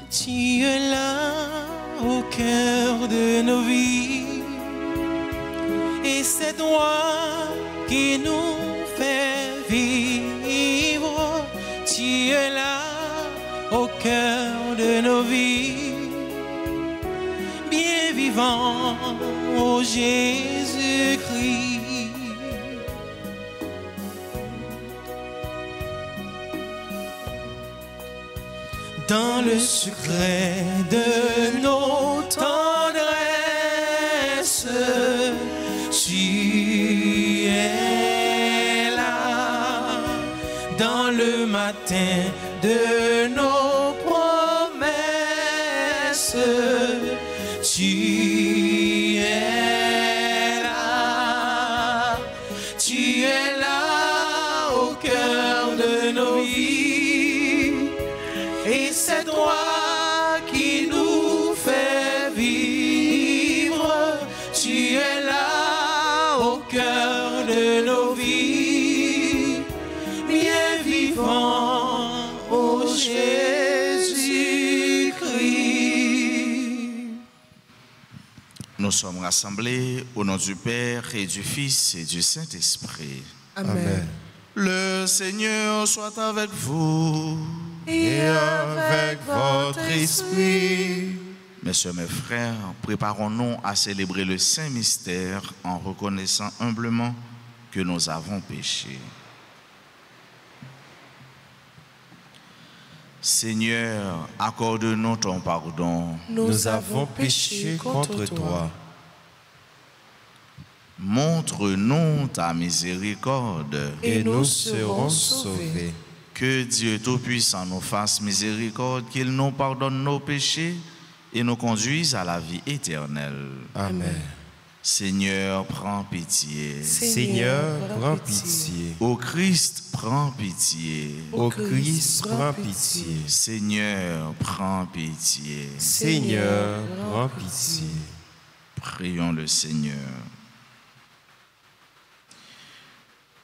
tu es là au cœur de nos vies. Et c'est toi qui nous fait vivre. Tu es là au cœur de nos vies. Bien vivant, ô Jésus-Christ. Dans le secret de nos tendresses, tu es là. Dans le matin de nos promesses, tu es là. Tu es là au cœur de nos vies. Et c'est toi qui nous fais vivre. Tu es là au cœur de nos vies. Bien vivant, ô Jésus-Christ. Nous sommes rassemblés au nom du Père et du Fils et du Saint-Esprit. Amen. Le Seigneur soit avec vous. Et avec votre esprit. Mes sœurs, mes frères, préparons-nous à célébrer le Saint Mystère en reconnaissant humblement que nous avons péché. Seigneur, accorde-nous ton pardon. Nous avons péché contre toi. Montre-nous ta miséricorde. Et nous serons sauvés. Que Dieu Tout-Puissant nous fasse miséricorde, qu'il nous pardonne nos péchés et nous conduise à la vie éternelle. Amen. Seigneur, prends pitié. Seigneur, prends pitié. Ô Christ, prends pitié. Ô Christ, prends pitié. Seigneur, prends pitié. Seigneur, prends pitié. Prions le Seigneur.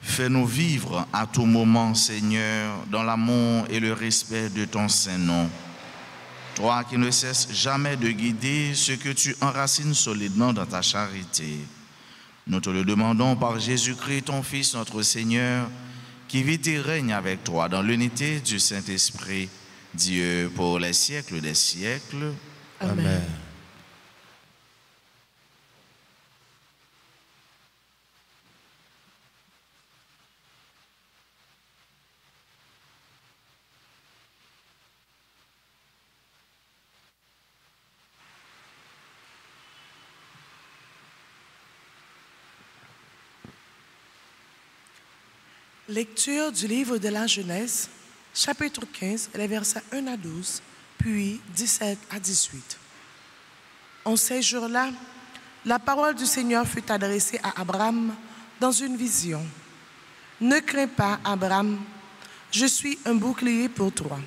Fais-nous vivre à tout moment, Seigneur, dans l'amour et le respect de ton saint nom. Toi qui ne cesses jamais de guider ce que tu enracines solidement dans ta charité. Nous te le demandons par Jésus-Christ, ton Fils, notre Seigneur, qui vit et règne avec toi dans l'unité du Saint-Esprit, Dieu pour les siècles des siècles. Amen. Lecture du livre de la Genèse, chapitre 15, les versets 1 à 12, puis 17 à 18. En ces jours-là, la parole du Seigneur fut adressée à Abraham dans une vision. « Ne crains pas, Abraham, je suis un bouclier pour toi.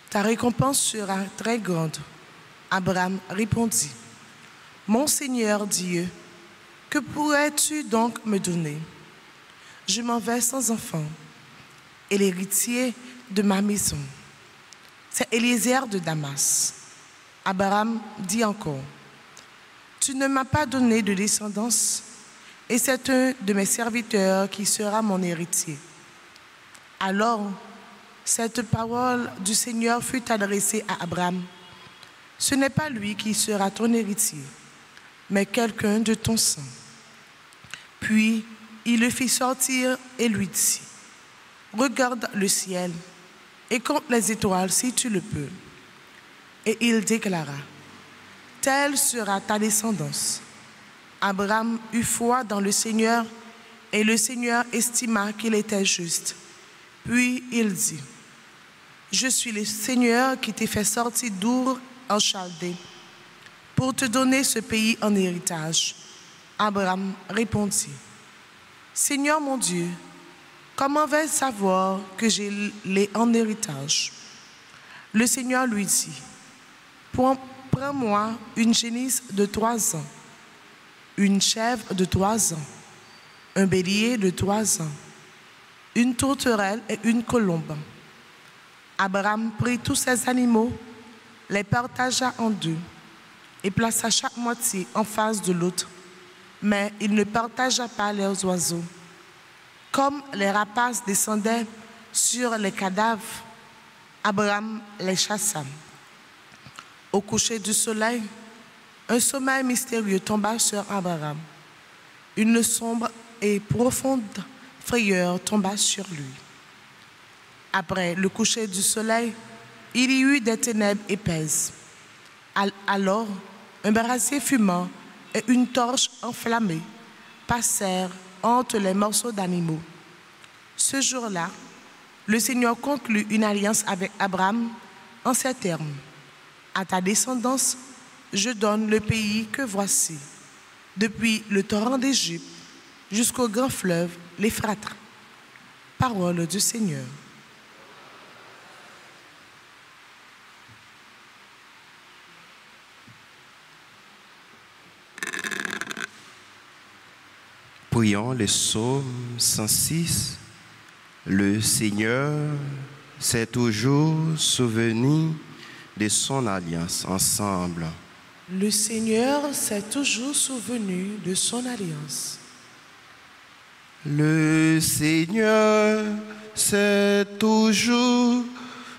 Ta récompense sera très grande. » Abraham répondit, « Mon Seigneur Dieu, que pourrais-tu donc me donner ? Je m'en vais sans enfant, et l'héritier de ma maison, c'est Eliezer de Damas. » Abraham dit encore, « Tu ne m'as pas donné de descendance, et c'est un de mes serviteurs qui sera mon héritier. » Alors, cette parole du Seigneur fut adressée à Abraham. « Ce n'est pas lui qui sera ton héritier, mais quelqu'un de ton sang. » Puis, il le fit sortir et lui dit, « Regarde le ciel et compte les étoiles si tu le peux. » Et il déclara, « Telle sera ta descendance. » Abraham eut foi dans le Seigneur et le Seigneur estima qu'il était juste. Puis il dit, « Je suis le Seigneur qui t'ai fait sortir d'Our en Chaldée pour te donner ce pays en héritage. » Abraham répondit, « Seigneur mon Dieu, comment vais-je savoir que je l'ai en héritage? » Le Seigneur lui dit, « Prends-moi une génisse de 3 ans, une chèvre de 3 ans, un bélier de 3 ans, une tourterelle et une colombe. » Abraham prit tous ces animaux, les partagea en deux et plaça chaque moitié en face de l'autre. Mais il ne partagea pas les oiseaux. Comme les rapaces descendaient sur les cadavres, Abraham les chassa. Au coucher du soleil, un sommeil mystérieux tomba sur Abraham. Une sombre et profonde frayeur tomba sur lui. Après le coucher du soleil, il y eut des ténèbres épaisses. Alors, un brasier fumant et une torche enflammée passèrent entre les morceaux d'animaux. Ce jour-là, le Seigneur conclut une alliance avec Abraham en ces termes. À ta descendance, je donne le pays que voici, depuis le torrent d'Égypte jusqu'au grand fleuve, l'Euphrate. Parole du Seigneur. Prions le psaume 106. Le Seigneur s'est toujours souvenu de son alliance ensemble. Le Seigneur s'est toujours souvenu de son alliance. Le Seigneur s'est toujours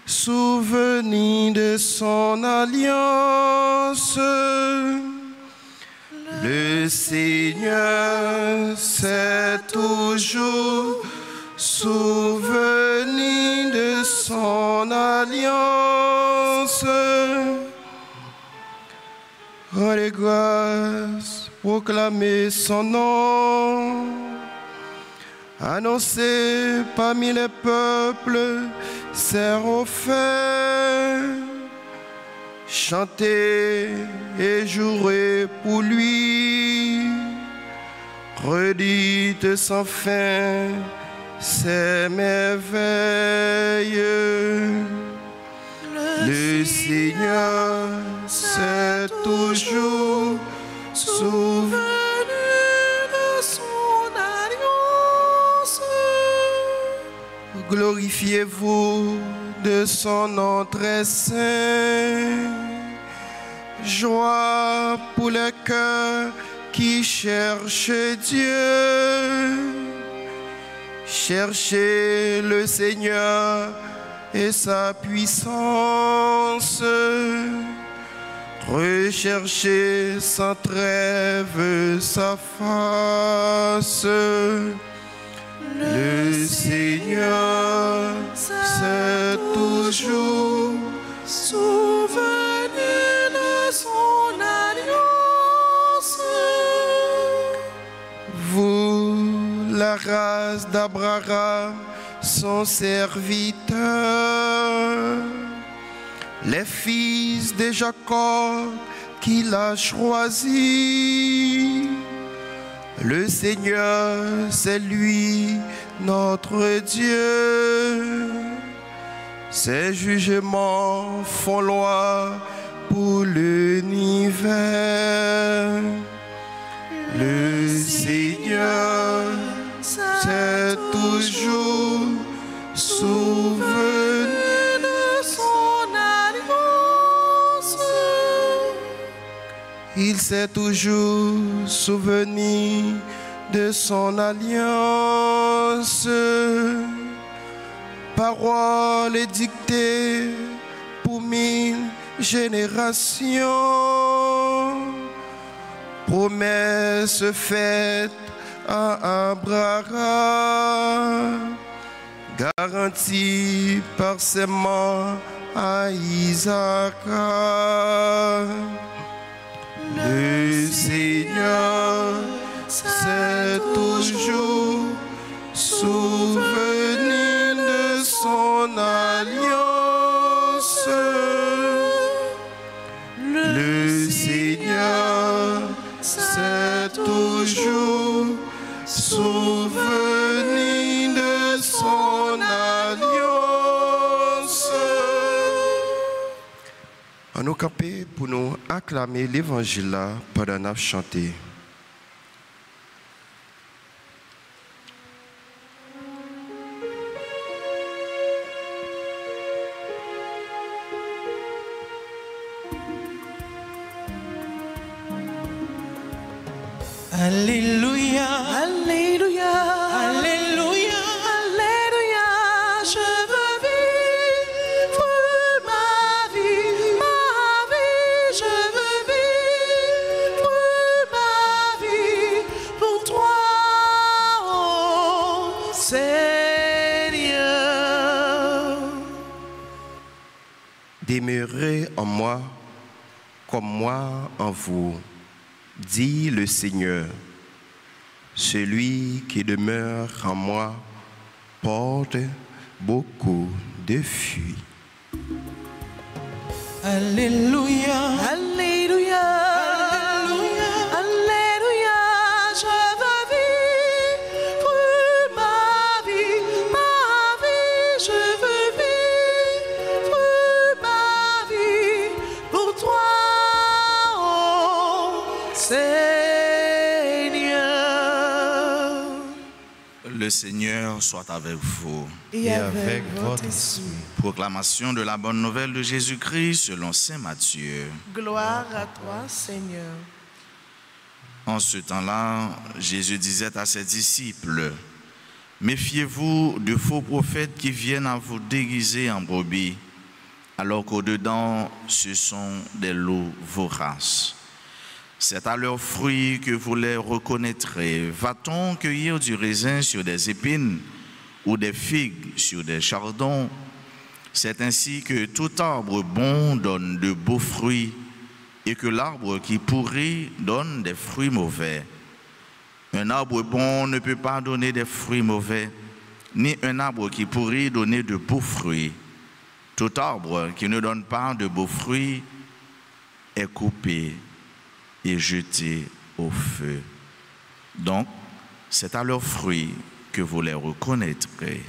souvenu de son alliance. Le Seigneur s'est toujours souvenu de son alliance. Rendez grâce, proclamez son nom. Annoncez parmi les peuples ses refaits. Chantez et jouez pour lui. Redites sans fin ses merveilles. Le Seigneur s'est toujours souvenu de son alliance. Glorifiez-vous de son nom très saint. Joie pour les cœurs qui cherchent Dieu. Cherchez le Seigneur et sa puissance. Recherchez sans trêve sa face. Le Seigneur s'est toujours souvenu de son alliance. Vous, la race d'Abraham, son serviteur, les fils de Jacob qu'il a choisis. Le Seigneur, c'est lui, notre Dieu. Ses jugements font loi pour l'univers. Le Seigneur s'est toujours souvenu de son alliance. Il s'est toujours souvenu de son alliance. Parole édictée pour 1000 générations. Promesse faite à Abraham, garantie par ses mains à Isaac. Le Seigneur s'est toujours souvenu de son alliance. Le Seigneur s'est toujours souvenu de son alliance. À nous camper pour nous acclamer l'évangile là pendant nous chanter. Alléluia, Alléluia, Alléluia, Alléluia, je veux vivre ma vie, je veux vivre ma vie pour toi, oh Seigneur. Demeurez en moi comme moi en vous, dit le Seigneur. Celui qui demeure en moi porte beaucoup de fruits. Alléluia, Alléluia, Alléluia, Alléluia, je veux vivre ma vie, je veux vivre ma vie pour toi, oh Seigneur. Le Seigneur soit avec vous. Et avec votre esprit. Proclamation de la bonne nouvelle de Jésus-Christ selon saint Matthieu. Gloire à toi, Seigneur. En ce temps-là, Jésus disait à ses disciples, « Méfiez-vous de faux prophètes qui viennent à vous déguiser en brebis, alors qu'au-dedans, ce sont des loups voraces. C'est à leurs fruits que vous les reconnaîtrez. Va-t-on cueillir du raisin sur des épines ou des figues sur des chardons? C'est ainsi que tout arbre bon donne de beaux fruits et que l'arbre qui pourrit donne des fruits mauvais. Un arbre bon ne peut pas donner des fruits mauvais, ni un arbre qui pourrit donner de beaux fruits. Tout arbre qui ne donne pas de beaux fruits est coupé et jeté au feu. Donc, c'est à leurs fruits que vous les reconnaîtrez. »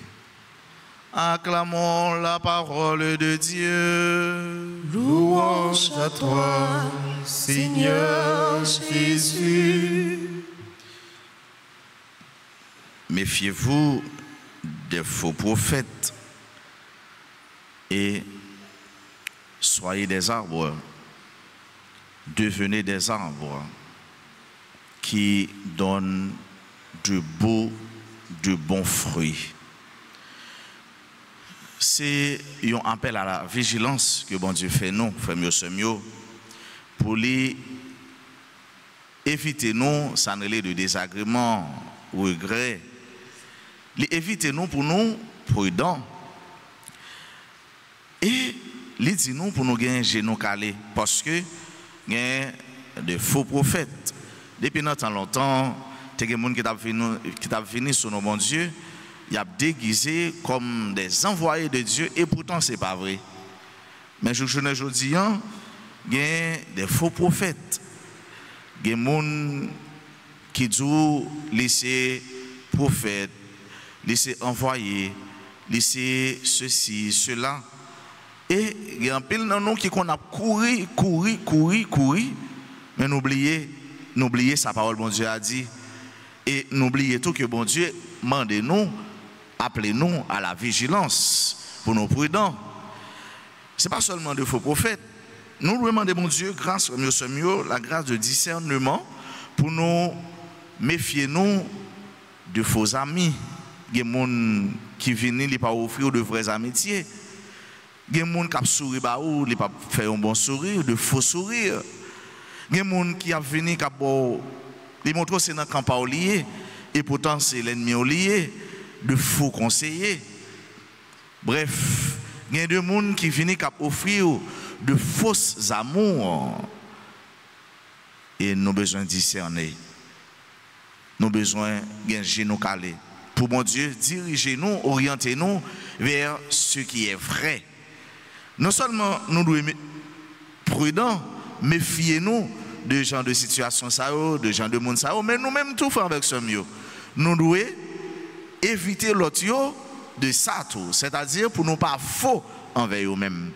Acclamons la parole de Dieu. Louange à toi, Seigneur Jésus. Méfiez-vous des faux prophètes et soyez des arbres, devenez des arbres qui donnent de bons fruits. C'est un appel à la vigilance que bon Dieu fait nous, frères mieux, pour les éviter nous, ça ne l'est de désagréments, regrets, les éviter nous pour nous prudents et les dire nous pour nous gagner genoux calés parce que il y a de faux prophètes. Depuis longtemps, il y a des gens qui ont venu sur nos bons Dieu. Il y a déguisé comme des envoyés de Dieu et pourtant ce n'est pas vrai. Mais je dis, il y a des faux prophètes. Il y a des gens qui disent laisser prophète, laisser envoyer, laisser ceci, cela. Et il y a un pile dans nous qui a couru, mais n'oubliez sa parole, bon Dieu a dit. Et n'oubliez tout que bon Dieu demande-nous, appelez-nous à la vigilance pour nos prudents. Ce n'est pas seulement de faux prophètes. Nous demandons, bon Dieu, grâce au mieux, la grâce de discernement pour nous méfier nous de faux amis. Il y a des gens qui viennent ne pas offrir de vrais amitiés. Il y a des gens qui sourient ou ne pas faire un bon sourire, de faux sourires. Il y a des gens qui viennent qui montrent que c'est dans le camp lié et pourtant c'est l'ennemi lié, de faux conseillers. Bref, il y a des gens qui viennent offrir de fausses amours. Et nous avons besoin de discerner. Nous avons besoin de genoux calés. Pour mon Dieu, dirigez-nous, orientez-nous vers ce qui est vrai. Non seulement nous devons être prudents, méfiez-nous de gens de situation, de gens de monde, mais nous-mêmes tout faire avec ce mieux. Nous devons éviter l'autre de ça tout, c'est-à-dire pour nous pas faux envers eux-mêmes.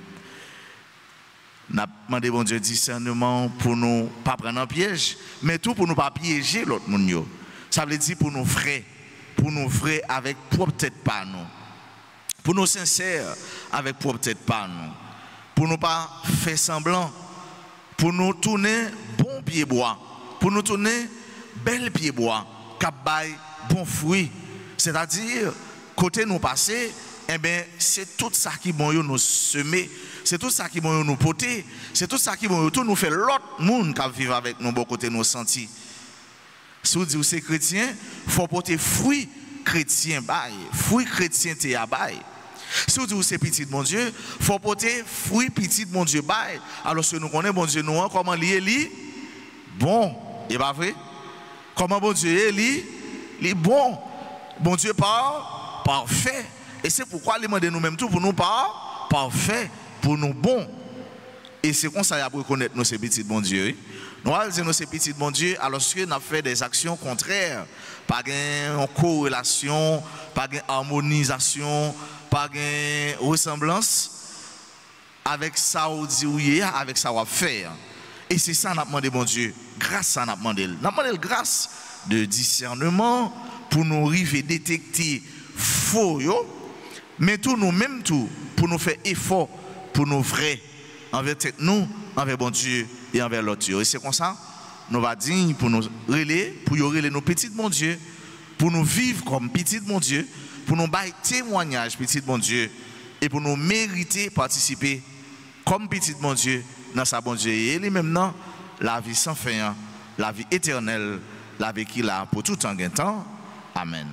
Nous avons demandé bon Dieu discernement pour nous pas prendre un piège, mais tout pour nous pas piéger l'autre monde. Ça veut dire pour nous vrais avec propre tête pas nous. Pour nous sincères avec propre tête pas nous. Pour nous pas faire semblant, pour nous tourner bon pied bois, pour nous tourner bel pied bois, qui bail bon fruit. C'est-à-dire, côté nous passer, eh bien, c'est tout ça qui bon nous semer, c'est tout ça qui bon nous porter, c'est tout ça qui bon tout nous fait l'autre monde qui vivent avec nous, bon côté nous sentir. Si vous dites que c'est chrétien, il faut porter fruit chrétien, fruit chrétien te bail. Si vous dites que c'est petit de mon Dieu, il faut porter fruit petit de mon Dieu bail. Alors que nous connaissons bon Dieu, nous, comment lié bon, et pas vrai? Comment bon Dieu est bon. Bon Dieu parfait. Et c'est pourquoi il demande nous-mêmes tout pour nous parfait, pour nous bon. Et c'est comme ça qu'il faut reconnaître nous ces petits de bon Dieu. Nous allons dire nous ces petits de bon Dieu alors que nous avons fait des actions contraires. Pas de corrélation, pas d'harmonisation, pas de ressemblance avec ça qu'on dit, avec ça qu'on fait. Et c'est ça qu'on a demandé bon Dieu. Grâce à nous demandé. Nous avons demandé grâce de discernement pour nous arriver à détecter faux, mais tout nous-mêmes tout pour nous faire effort pour nous vrais envers nous, envers bon Dieu et envers l'autre. Et c'est comme ça, nous va dire pour nous relayer, pour nous relayer nos petits de mon Dieu, pour nous vivre comme petits de mon Dieu, pour nous bailler témoignage petits de mon Dieu et pour nous mériter participer comme petits de mon Dieu dans sa bon Dieu. Et lui-même non, la vie sans fin, la vie éternelle, la vie qu'il a pour tout en temps. Amen.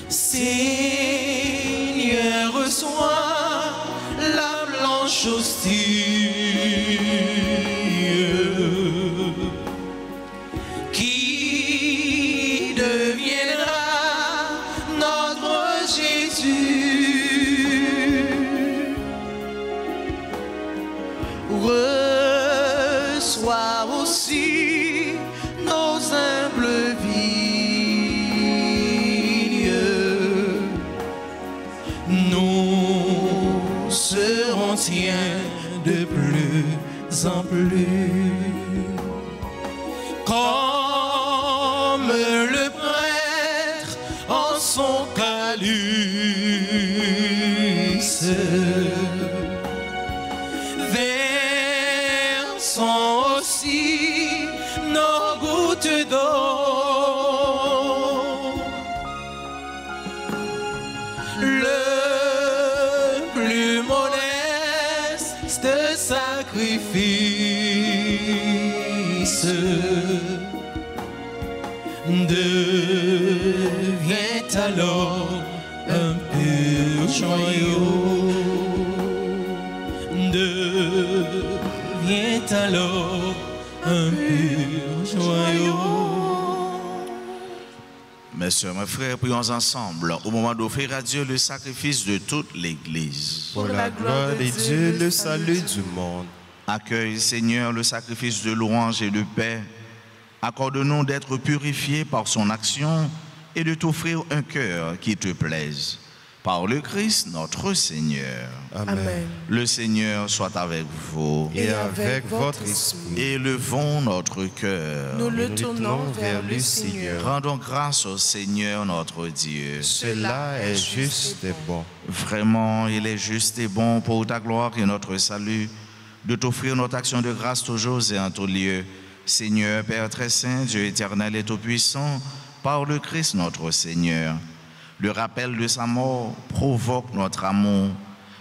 Seigneur, reçois la blanche hostie qui deviendra notre Jésus. Reçois aussi nos humbles vies. Nous serons tiens de plus en plus, comme le prêtre en son calice, versons aussi nos gouttes d'eau. Sacrifice devient alors un pur joyau, devient alors un pur joyau. Mes sœurs, mes frères, prions ensemble au moment d'offrir à Dieu le sacrifice de toute l'Église. Pour la gloire de Dieu, le salut du monde. Accueille, Seigneur, le sacrifice de louange et de paix. Accorde-nous d'être purifiés par son action et de t'offrir un cœur qui te plaise. Par le Christ, notre Seigneur. Amen. Le Seigneur soit avec vous. Et avec votre esprit. Élevons notre cœur. Nous le tournons vers le Seigneur. Rendons grâce au Seigneur notre Dieu. Cela est juste et bon. Vraiment, il est juste et bon pour ta gloire et notre salut de t'offrir notre action de grâce toujours et en tout lieu. Seigneur, Père très saint, Dieu éternel et tout-puissant, par le Christ notre Seigneur. Le rappel de sa mort provoque notre amour.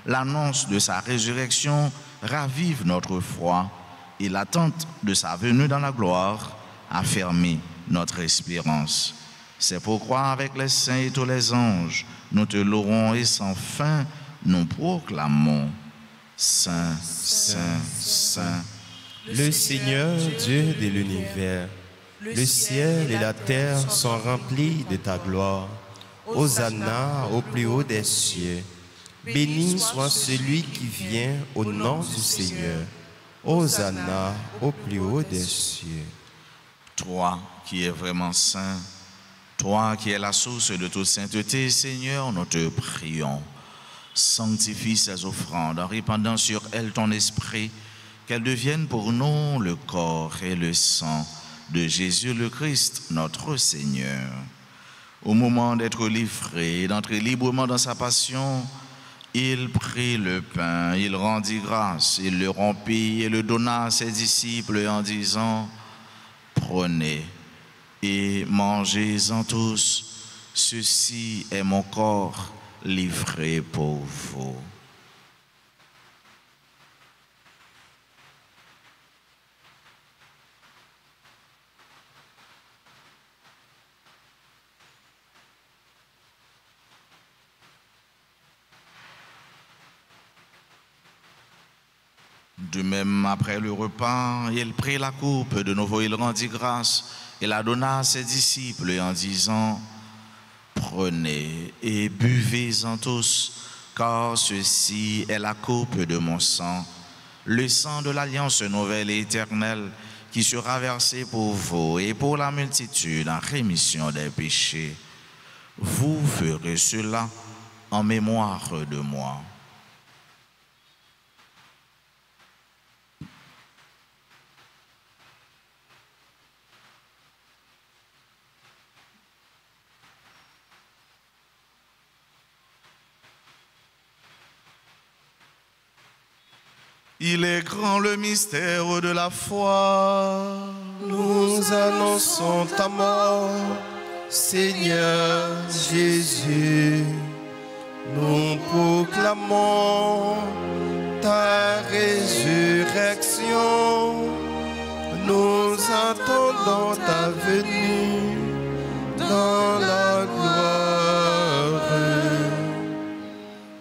L'annonce de sa résurrection ravive notre foi. Et l'attente de sa venue dans la gloire affermit notre espérance. C'est pourquoi, avec les saints et tous les anges, nous te louerons et sans fin nous proclamons. Saint, Saint, Saint. Le Seigneur Dieu de l'univers, le ciel et la terre sont remplis de ta gloire. Hosanna au plus haut des cieux. Béni soit celui qui vient au nom du Seigneur. Hosanna au plus haut des cieux. Toi qui es vraiment saint, Toi qui es la source de toute sainteté, Seigneur, nous te prions. Sanctifie ces offrandes en répandant sur elles ton esprit, qu'elles deviennent pour nous le corps et le sang de Jésus le Christ, notre Seigneur. Au moment d'être livré et d'entrer librement dans sa passion, il prit le pain, il rendit grâce, il le rompit et le donna à ses disciples en disant, « Prenez et mangez-en tous, ceci est mon corps livré pour vous. » De même, après le repas, il prit la coupe, de nouveau il rendit grâce et la donna à ses disciples en disant, « Prenez et buvez-en tous, car ceci est la coupe de mon sang, le sang de l'alliance nouvelle et éternelle qui sera versé pour vous et pour la multitude en rémission des péchés. Vous ferez cela en mémoire de moi. » Il est grand le mystère de la foi. Nous annonçons ta mort, Seigneur Jésus. Nous proclamons ta résurrection. Nous attendons ta venue dans la gloire.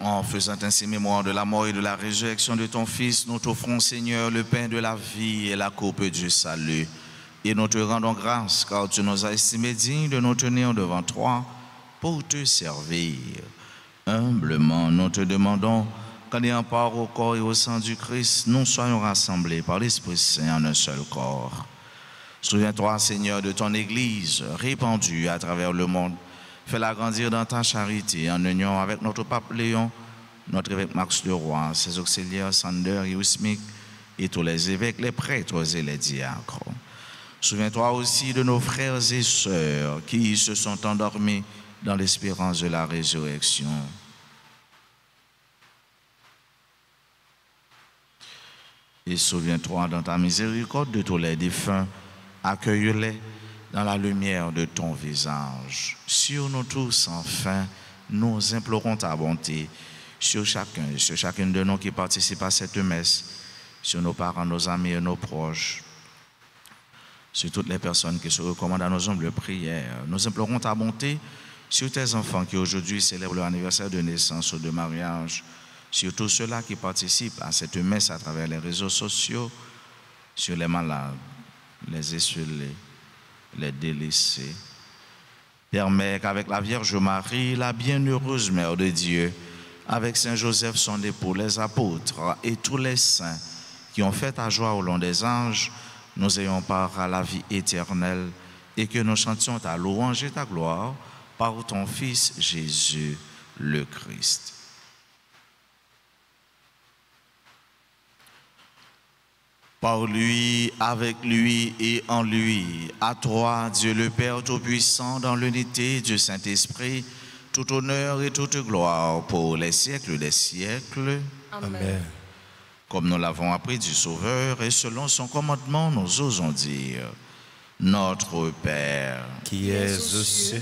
En faisant ainsi mémoire de la mort et de la résurrection de ton Fils, nous t'offrons, Seigneur, le pain de la vie et la coupe du salut. Et nous te rendons grâce, car tu nous as estimés dignes de nous tenir devant toi pour te servir. Humblement, nous te demandons qu'en ayant part au corps et au sang du Christ, nous soyons rassemblés par l'Esprit Saint en un seul corps. Souviens-toi, Seigneur, de ton Église répandue à travers le monde. Fais-la grandir dans ta charité en union avec notre pape Léon, notre évêque Max de Roy, ses auxiliaires Sander et Ousmic, et tous les évêques, les prêtres et les diacres. Souviens-toi aussi de nos frères et sœurs qui se sont endormis dans l'espérance de la résurrection. Et souviens-toi dans ta miséricorde de tous les défunts, accueille-les dans la lumière de ton visage. Sur nous tous, enfin, nous implorons ta bonté, sur chacun et sur chacune de nous qui participent à cette messe, sur nos parents, nos amis et nos proches, sur toutes les personnes qui se recommandent à nos humbles prières. Nous implorons ta bonté sur tes enfants qui aujourd'hui célèbrent leur anniversaire de naissance ou de mariage, sur tous ceux-là qui participent à cette messe à travers les réseaux sociaux, sur les malades, les esselés, les délaissés. Permets qu'avec la Vierge Marie, la bienheureuse Mère de Dieu, avec Saint Joseph, son époux, les apôtres et tous les saints qui ont fait ta joie au long des anges, nous ayons part à la vie éternelle et que nous chantions ta louange et ta gloire par ton Fils Jésus le Christ. Par lui, avec lui et en lui, à toi, Dieu le Père Tout-Puissant, dans l'unité du Saint-Esprit, tout honneur et toute gloire pour les siècles des siècles. Amen. Comme nous l'avons appris du Sauveur et selon son commandement, nous osons dire, Notre Père, qui es aux cieux,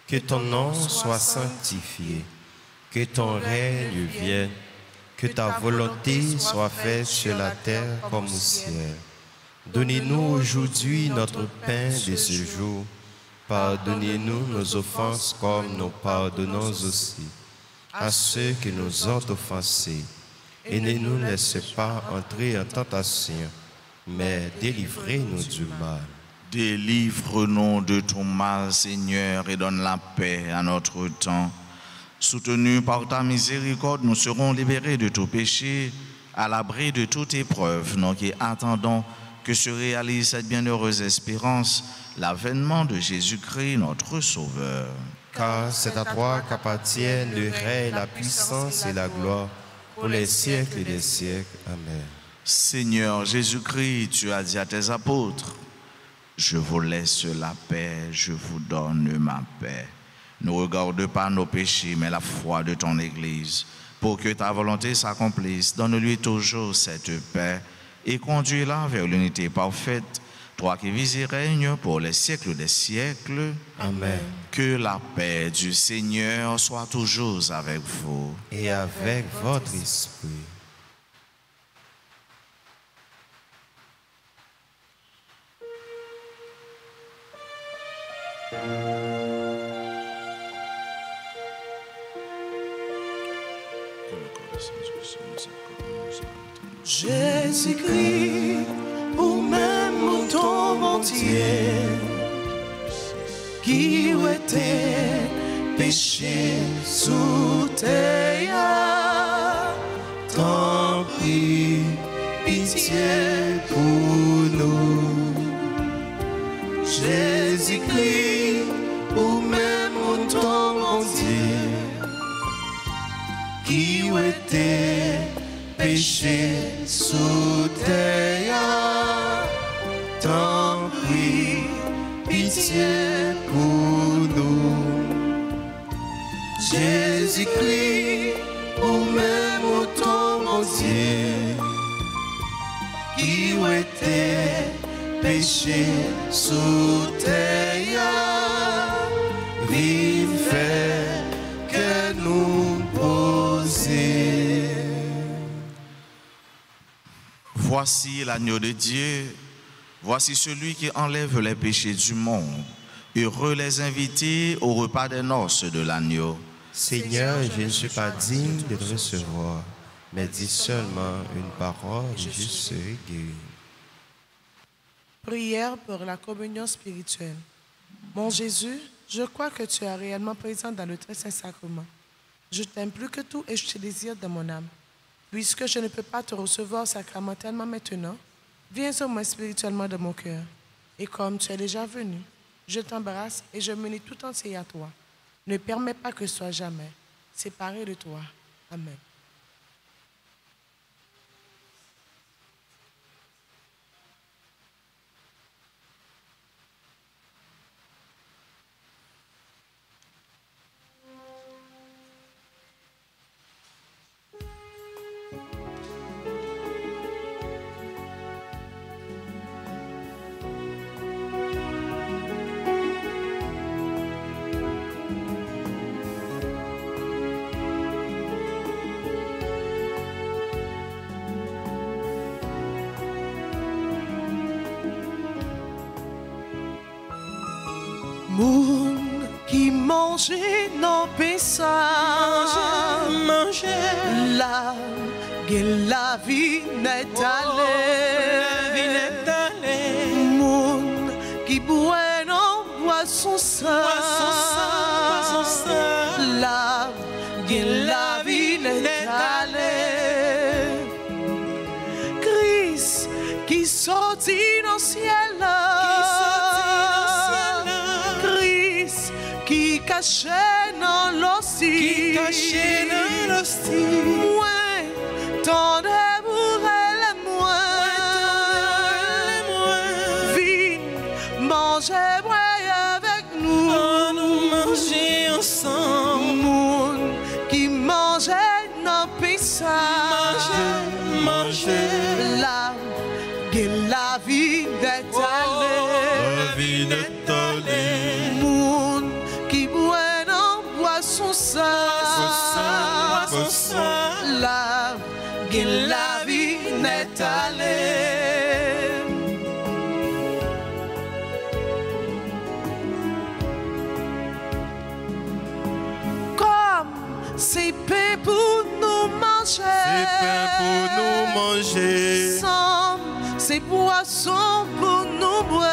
que ton nom soit sanctifié, que ton règne vienne, que ta volonté soit faite sur la terre comme au ciel. Donnez-nous aujourd'hui notre pain de ce jour. Pardonnez-nous nos offenses comme nous pardonnons aussi à ceux qui nous ont offensés. Et ne nous laissez pas entrer en tentation, mais délivrez-nous du mal. Délivre-nous de tout mal, Seigneur, et donne la paix à notre temps. Soutenus par ta miséricorde, nous serons libérés de tout péché, à l'abri de toute épreuve, nous qui attendons que se réalise cette bienheureuse espérance, l'avènement de Jésus-Christ, notre Sauveur. Car c'est à toi qu'appartiennent le règne, la puissance et la gloire pour les siècles des siècles. Amen. Seigneur Jésus-Christ, tu as dit à tes apôtres, je vous laisse la paix, je vous donne ma paix. Ne regarde pas nos péchés, mais la foi de ton Église. Pour que ta volonté s'accomplisse, donne-lui toujours cette paix et conduis-la vers l'unité parfaite, toi qui vis et règnes pour les siècles des siècles. Amen. Que la paix du Seigneur soit toujours avec vous. Et avec votre esprit. Jésus-Christ, ou même mouton entier, qui était péché sous terre, Tant pis, pitié pour nous. Jésus-Christ, ou même mouton entier, qui était péché sous terre, Tant pis, pitié pour nous. Jésus-Christ, ou même mouton entier, qui était péché sous terre, Vive fait que nous poser. Voici l'agneau de Dieu, voici celui qui enlève les péchés du monde. Heureux les invités au repas des noces de l'agneau. Seigneur, je ne suis pas digne de te recevoir, mais dis seulement une parole et je serai guéri. Prière pour la communion spirituelle. Mon Jésus, je crois que tu es réellement présent dans le très saint sacrement. Je t'aime plus que tout et je te désire de mon âme. Puisque je ne peux pas te recevoir sacramentellement maintenant, viens au moins spirituellement de mon cœur. Et comme tu es déjà venu, je t'embrasse et je me lie tout entier à toi. Ne permets pas que je sois jamais séparé de toi. Amen. Moun qui mange non péssa, mange la la vie n'est allée, moun qui boit non boisson ça, la vie n'est allée, Christ qui sortit dans le ciel. Caché dans l'hostie, moi, ton amour est le moins, viens manger moi avec nous, nous manger ensemble, moun qui mangeait dans pissa, manger la vie d'être allée, la vie n'est allée. Comme c'est pain pour nous manger, sans c'est poisson pour nous boire,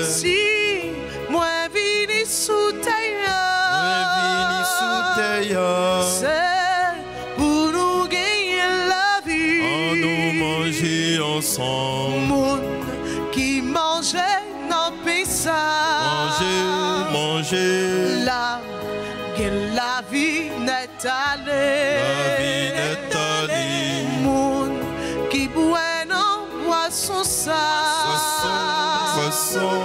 si moi vini sous terre, c'est pour nous gagner la vie. ensemble. Moun qui mangeait dans pissa. Manger. La vie n'est allée. La vie n'est allée. Moun qui boit dans boisson ça. Poisson.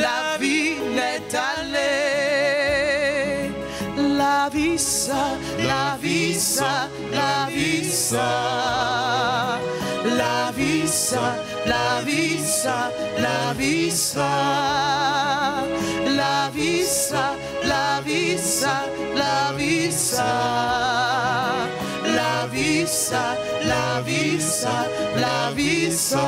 La vie n'est allée. La vie ça, la vie ça, la vie ça. La vie ça, la vie ça, la vie ça. La vie ça, la vie ça, la vie ça. La vie ça, la vie ça, la vie ça.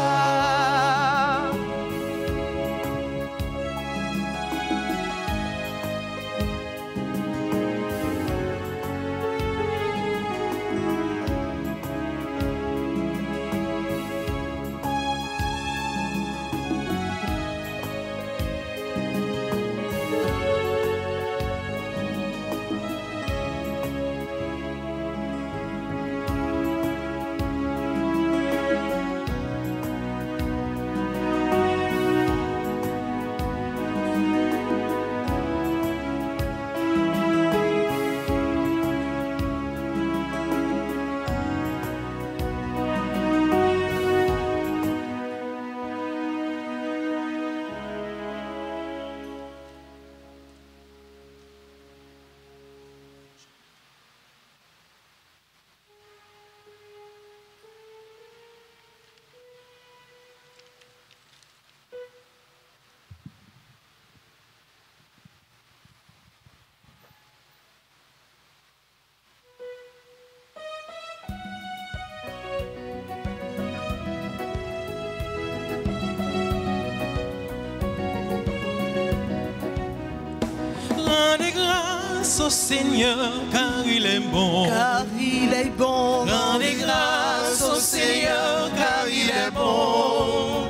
Rendez grâce au Seigneur car il est bon. Car il est bon. Rendez grâce au Seigneur car il est bon.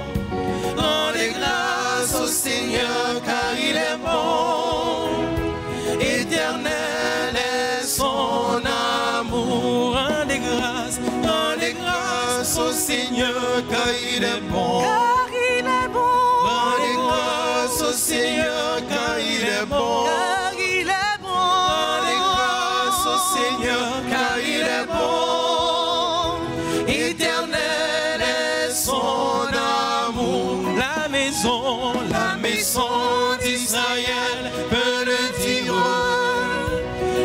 Rendez grâce au Seigneur car il est bon. Éternel est son amour. Rendez grâce au Seigneur car il est bon. Car il est bon. Rendez grâce au Seigneur car il est bon. Car il est bon. Rendez grâce au Seigneur car il est bon. Éternel est son amour. La maison d'Israël peut le dire.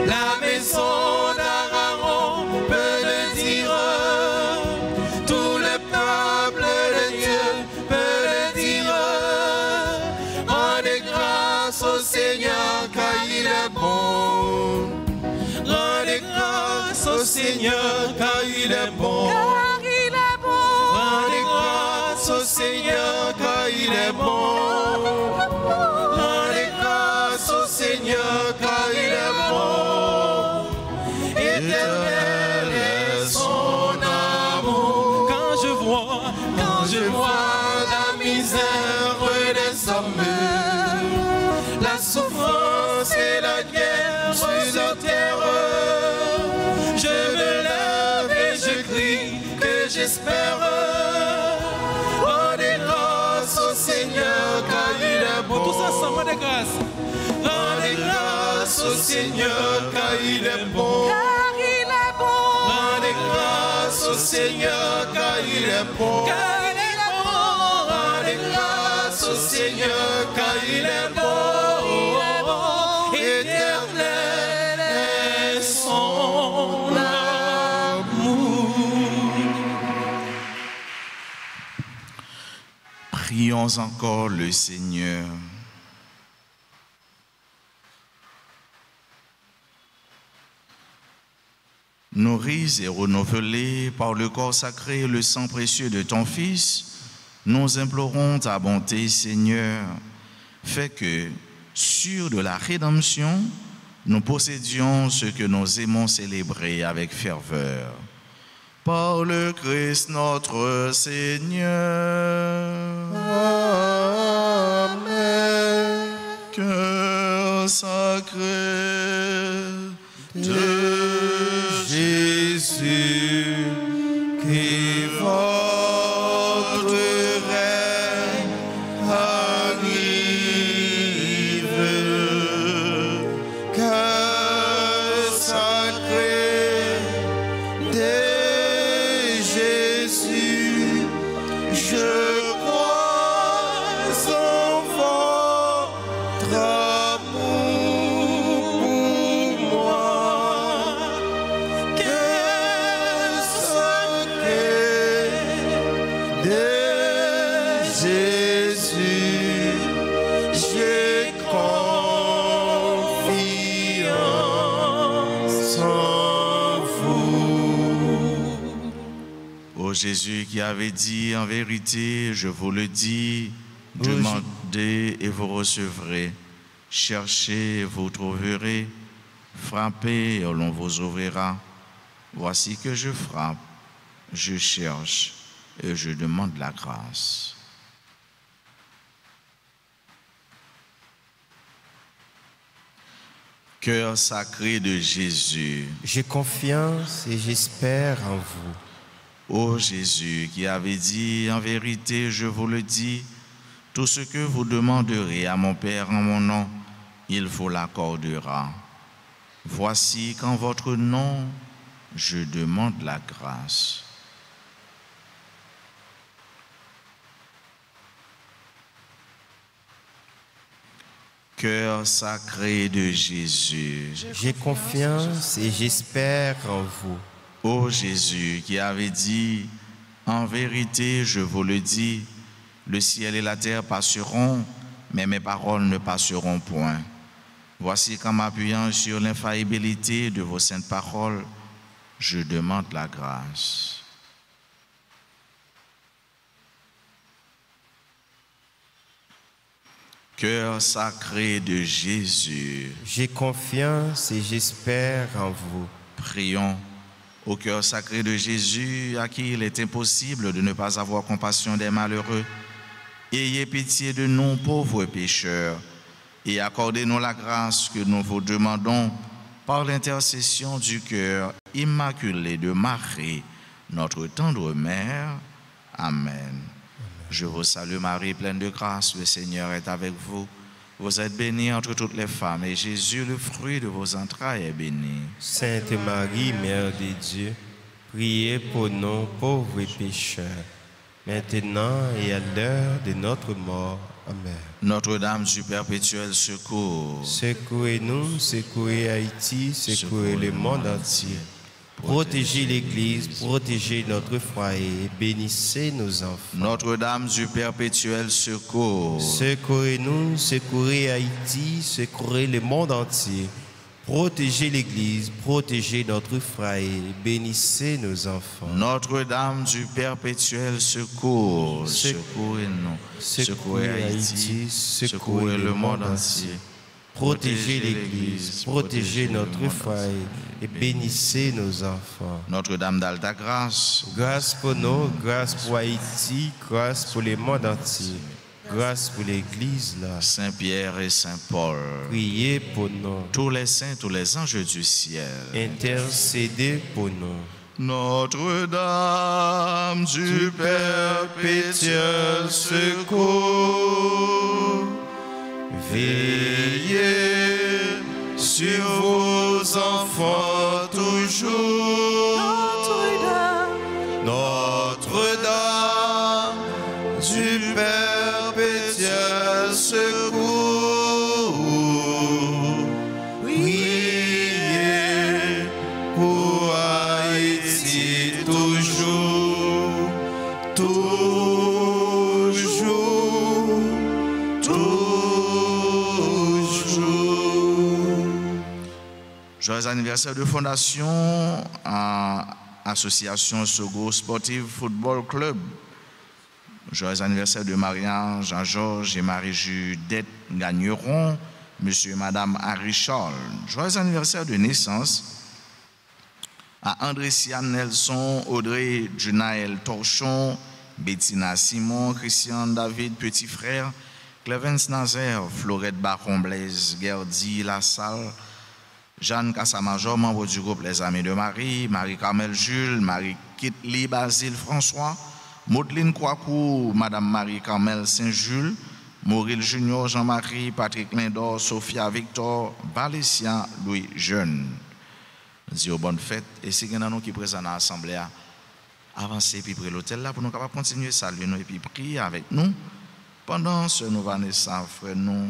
La maison d'Aaron peut le dire. Tout le peuple de Dieu peut le dire. Rendez grâce au Seigneur car il est bon. Rendez grâce au Seigneur car il est bon. Car il est bon. Rendez grâce au Seigneur car il est bon. Rendez grâce au Seigneur car il est bon. Éternel est son amour. Quand je vois la misère des hommes, la souffrance et la guerre sur la terre, je me lève et je crie que j'espère. Rendez grâce au Seigneur car il est bon. Tous ensemble, rendez grâce. Rendez grâce au Seigneur car il est bon. Car il est bon. Rendez grâce au Seigneur car il est bon. Car il est bon. Rendez grâce au Seigneur car il est bon. Éternel est son amour. Prions encore le Seigneur. Nourris et renouvelés par le corps sacré et le sang précieux de ton Fils, nous implorons ta bonté, Seigneur. Fais que, sûrs de la rédemption, nous possédions ce que nous aimons célébrer avec ferveur. Par le Christ notre Seigneur. Amen. Cœur sacré de Jésus qui va de Jésus, j'ai confiance en vous. Ô Jésus qui avait dit en vérité, je vous le dis, demandez et vous recevrez, cherchez et vous trouverez, frappez et l'on vous ouvrira. Voici que je frappe, je cherche et je demande la grâce. Cœur sacré de Jésus, J'ai confiance et j'espère en vous. ô Jésus qui avait dit en vérité, je vous le dis, tout ce que vous demanderez à mon Père en mon nom, il vous l'accordera. Voici qu'en votre nom, je demande la grâce. Cœur sacré de Jésus, J'ai confiance et j'espère en vous. ô Jésus qui avait dit, en vérité, je vous le dis, le ciel et la terre passeront, mais mes paroles ne passeront point. Voici qu'en m'appuyant sur l'infaillibilité de vos saintes paroles, je demande la grâce. Cœur sacré de Jésus, J'ai confiance et j'espère en vous. prions au cœur sacré de Jésus, à qui il est impossible de ne pas avoir compassion des malheureux. Ayez pitié de nous, pauvres pécheurs, et accordez-nous la grâce que nous vous demandons par l'intercession du cœur immaculé de Marie, notre tendre mère. Amen. Je vous salue Marie, pleine de grâce, le Seigneur est avec vous. Vous êtes bénie entre toutes les femmes, et Jésus, le fruit de vos entrailles, est béni. Sainte Marie, Mère de Dieu, priez pour nous pauvres pécheurs, maintenant et à l'heure de notre mort. Amen. Notre-Dame du perpétuel secours, Secourez-nous, secourez Haïti, secourez le monde entier. Protégez l'Église, protégez notre foyer, bénissez nos enfants. Notre-Dame du perpétuel secours, Secourez-nous, secourez Haïti, secourez le monde entier. Protégez l'Église, protégez notre foyer, bénissez nos enfants. Notre-Dame du perpétuel secours, secourez-nous, secourez Haïti, secourez le monde entier. Protégez l'Église, protégez notre foyer et bénissez nos enfants. Notre-Dame d'Alta Grâce, Grâce pour nous, grâce pour Haïti, grâce pour le monde entier, grâce pour l'Église là. Saint-Pierre et Saint-Paul, Priez pour nous, tous les saints, tous les anges du ciel. intercédez pour nous. Notre-Dame du perpétuel secours, Veillez sur vos enfants toujours. Notre-Dame du perpétuel secours, priez pour Haïti toujours, toujours, toujours. Joyeux anniversaire de fondation à Association Sogo Sportive Football Club. Joyeux anniversaire de mariage à Jean-Georges et Marie-Judette Gagneron, monsieur et madame Harry Charles. Joyeux anniversaire de naissance à André Sian Nelson, Audrey Junaël Torchon, Bettina Simon, Christian David Petit Frère, Clévence Nazaire, Florette Baron Blaise, Gerdy Lassalle, Jeanne Cassamajor, membre du groupe Les Amis de Marie, Marie-Carmel Jules, Marie-Kitli Basile François, Maudeline Kouakou, Madame Marie-Carmel Saint-Jules, Mauril Junior Jean-Marie, Patrick Lindor, Sophia Victor, Valencia Louis Jeune. Dis bonne fête et si vous avez qui présent dans l'Assemblée, avancez puis près l'hôtel là pour nous capables continuer saluer nous et puis prier avec nous pendant ce nous Vanessa, frère nous,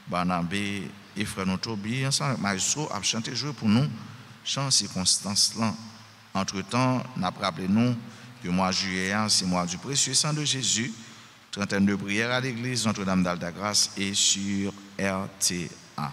Barnabé et frère nous Toby, ensemble avec Maestro, a chanté jouer pour nous, chant circonstance là. Entre-temps, nous rappelons nous que mois de juillet, c'est mois du précieux sang de Jésus. Trentaine de prières à l'église Notre-Dame d'Altagrace et sur RTA.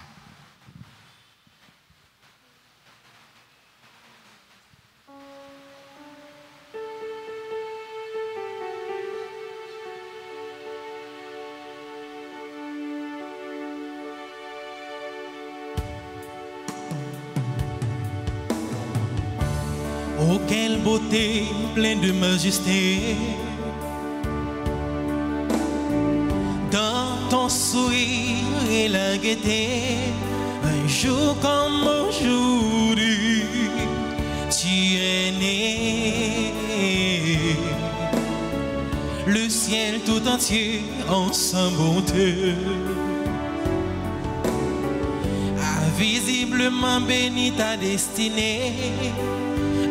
Oh, quelle beauté pleine de majesté, dans ton sourire et la gaieté, un jour comme aujourd'hui, tu es né. Le ciel tout entier en sa bonté a visiblement béni ta destinée.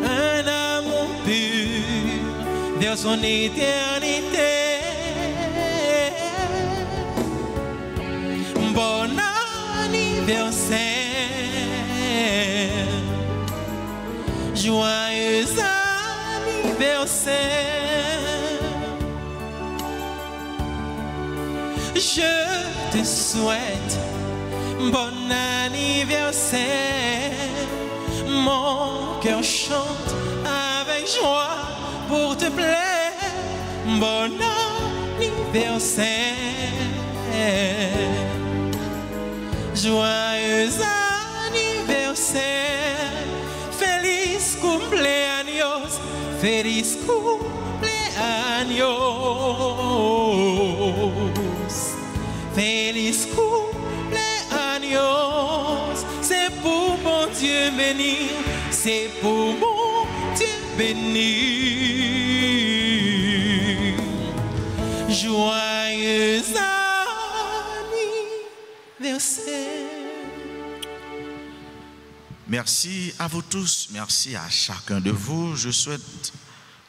Un amour pur vers son éternité. Bon anniversaire, joyeux anniversaire. Je te souhaite bon anniversaire. Mon cœur chante avec joie pour te plaire. Bon anniversaire, joyeux anniversaire. Feliz cumpleaños, feliz cumpleaños, feliz cumpleaños. C'est pour mon Dieu béni, c'est pour mon Dieu béni. Joyeux anniversaire. Merci à vous tous, merci à chacun de vous. Je souhaite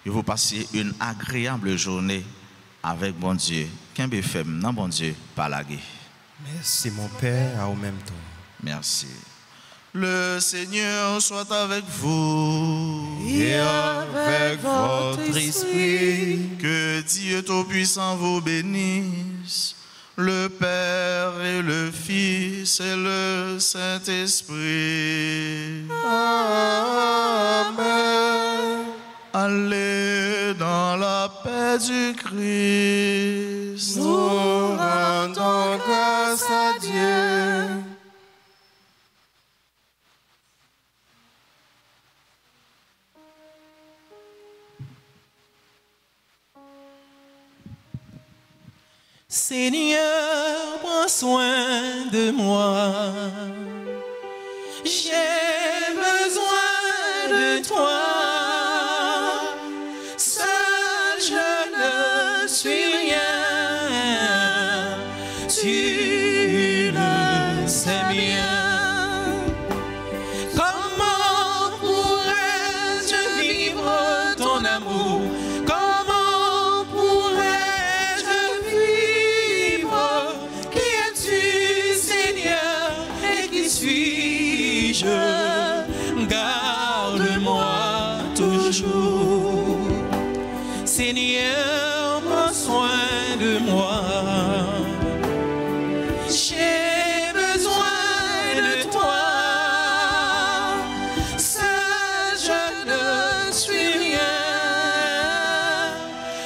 que vous passiez une agréable journée avec bon Dieu. Qu'un BFM, non bon Dieu, pas lagué. Merci mon Père, au même temps. Merci. Le Seigneur soit avec vous et avec votre esprit. Que Dieu Tout-Puissant vous bénisse, le Père et le Fils et le Saint-Esprit. Amen. Allez dans la paix du Christ. Nous rendons grâce à Dieu. Seigneur, prends soin de moi. J'ai besoin de toi. Seul je ne suis rien. Tu le sais bien. Comment pourrais-je vivre ton amour? Comment pourrais-je vivre? Qui es-tu, Seigneur? Et qui suis-je? Garde-moi toujours. Seigneur, prends soin de moi. J'ai besoin de toi. Seul je ne suis rien.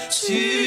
Tu